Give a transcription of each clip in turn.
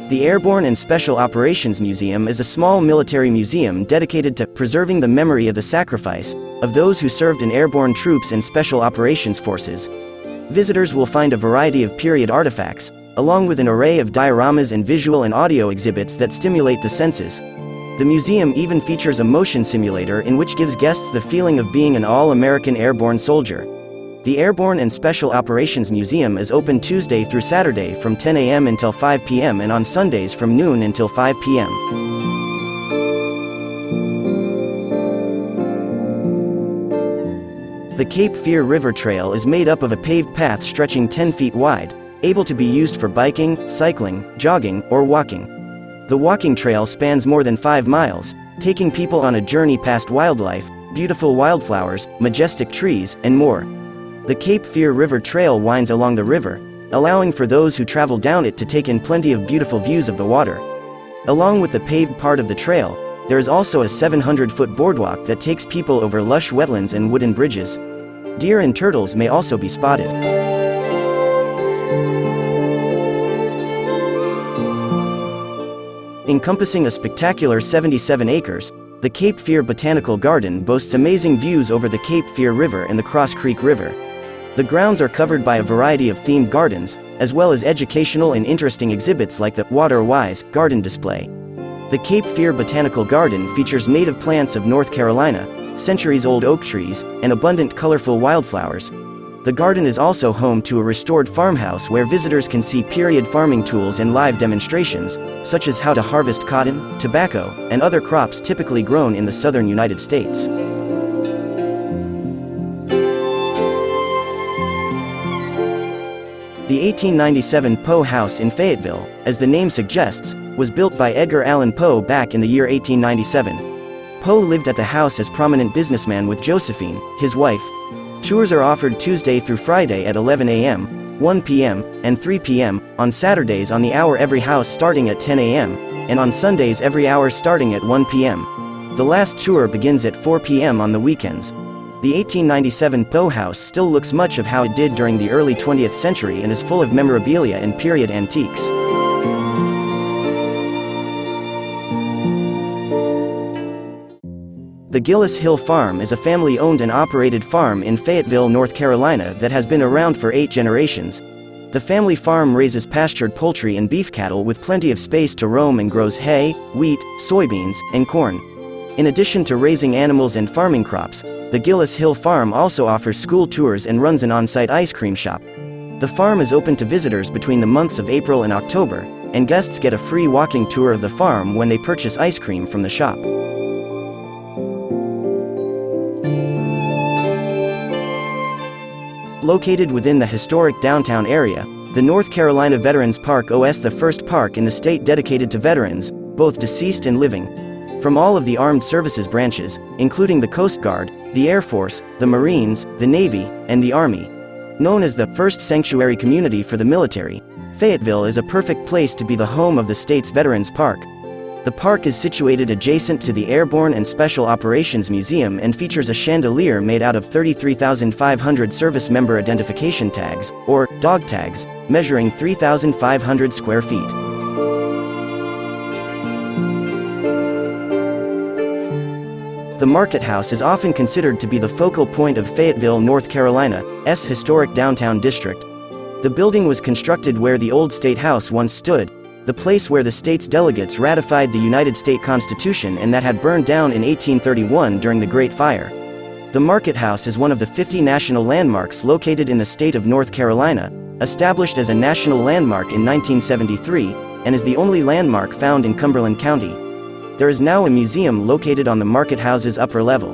The Airborne and Special Operations Museum is a small military museum dedicated to preserving the memory of the sacrifice of those who served in airborne troops and special operations forces. Visitors will find a variety of period artifacts, along with an array of dioramas and visual and audio exhibits that stimulate the senses. The museum even features a motion simulator in which gives guests the feeling of being an all-American airborne soldier. The Airborne and Special Operations Museum is open Tuesday through Saturday from 10 a.m. until 5 p.m. and on Sundays from noon until 5 p.m. The Cape Fear River Trail is made up of a paved path stretching 10 feet wide, able to be used for biking, cycling, jogging, or walking. The walking trail spans more than 5 miles, taking people on a journey past wildlife, beautiful wildflowers, majestic trees, and more. The Cape Fear River Trail winds along the river, allowing for those who travel down it to take in plenty of beautiful views of the water. Along with the paved part of the trail, there is also a 700-foot boardwalk that takes people over lush wetlands and wooden bridges. Deer and turtles may also be spotted. Encompassing a spectacular 77 acres, the Cape Fear Botanical Garden boasts amazing views over the Cape Fear River and the Cross Creek River. The grounds are covered by a variety of themed gardens, as well as educational and interesting exhibits like the Water Wise garden display. The Cape Fear Botanical Garden features native plants of North Carolina, centuries-old oak trees, and abundant colorful wildflowers. The garden is also home to a restored farmhouse where visitors can see period farming tools and live demonstrations, such as how to harvest cotton, tobacco, and other crops typically grown in the southern United States. The 1897 Poe House in Fayetteville, as the name suggests, was built by Edgar Allan Poe back in the year 1897. Poe lived at the house as prominent businessman with Josephine, his wife. Tours are offered Tuesday through Friday at 11 a.m., 1 p.m., and 3 p.m., on Saturdays on the hour every house starting at 10 a.m., and on Sundays every hour starting at 1 p.m. The last tour begins at 4 p.m. on the weekends. The 1897 Poe House still looks much of how it did during the early 20th century and is full of memorabilia and period antiques. The Gillis Hill Farm is a family-owned and operated farm in Fayetteville, North Carolina that has been around for 8 generations. The family farm raises pastured poultry and beef cattle with plenty of space to roam and grows hay, wheat, soybeans, and corn. In addition to raising animals and farming crops, the Gillis Hill Farm also offers school tours and runs an on-site ice cream shop. The farm is open to visitors between the months of April and October, and guests get a free walking tour of the farm when they purchase ice cream from the shop. Located within the historic downtown area, the North Carolina Veterans Park is the first park in the state dedicated to veterans, both deceased and living. From all of the armed services branches, including the Coast Guard, the Air Force, the Marines, the Navy, and the Army. Known as the first sanctuary community for the military, Fayetteville is a perfect place to be the home of the state's Veterans Park. The park is situated adjacent to the Airborne and Special Operations Museum and features a chandelier made out of 33,500 service member identification tags, or dog tags, measuring 3,500 square feet. The Market House is often considered to be the focal point of Fayetteville, North Carolina's historic downtown district. The building was constructed where the old State House once stood, the place where the state's delegates ratified the United States Constitution and that had burned down in 1831 during the Great Fire. The Market House is one of the 50 national landmarks located in the state of North Carolina, established as a national landmark in 1973, and is the only landmark found in Cumberland County. There is now a museum located on the Market House's upper level.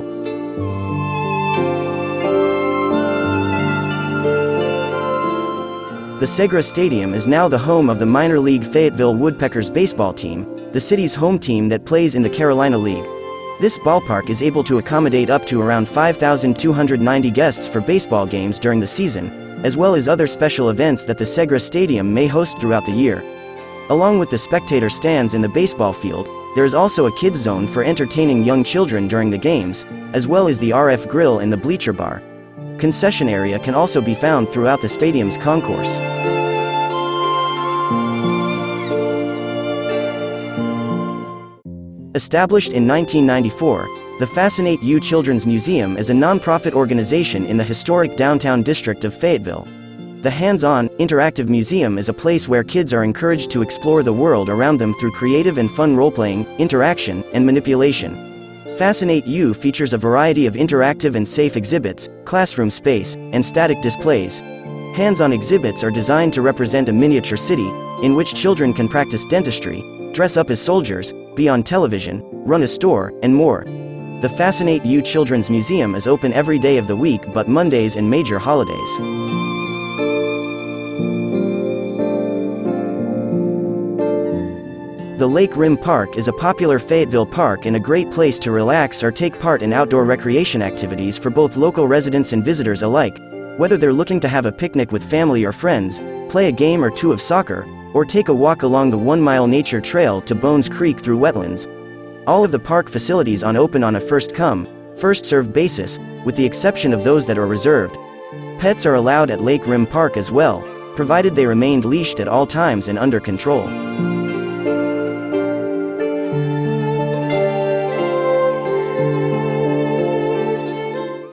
The Segres Stadium is now the home of the minor league Fayetteville Woodpeckers baseball team, the city's home team that plays in the Carolina League. This ballpark is able to accommodate up to around 5,290 guests for baseball games during the season, as well as other special events that the Segres Stadium may host throughout the year. Along with the spectator stands in the baseball field, there is also a kids zone for entertaining young children during the games, as well as the RF Grill and the bleacher bar. Concession area can also be found throughout the stadium's concourse. Established in 1994, the Fascinate You Children's Museum is a nonprofit organization in the historic downtown district of Fayetteville. The hands-on, interactive museum is a place where kids are encouraged to explore the world around them through creative and fun role-playing, interaction, and manipulation. Fascinate You features a variety of interactive and safe exhibits, classroom space, and static displays. Hands-on exhibits are designed to represent a miniature city, in which children can practice dentistry, dress up as soldiers, be on television, run a store, and more. The Fascinate You Children's Museum is open every day of the week but Mondays and major holidays. The Lake Rim Park is a popular Fayetteville park and a great place to relax or take part in outdoor recreation activities for both local residents and visitors alike, whether they're looking to have a picnic with family or friends, play a game or two of soccer, or take a walk along the 1-mile nature trail to Bones Creek through wetlands. All of the park facilities are open on a first-come, first-served basis, with the exception of those that are reserved. Pets are allowed at Lake Rim Park as well, provided they remained leashed at all times and under control.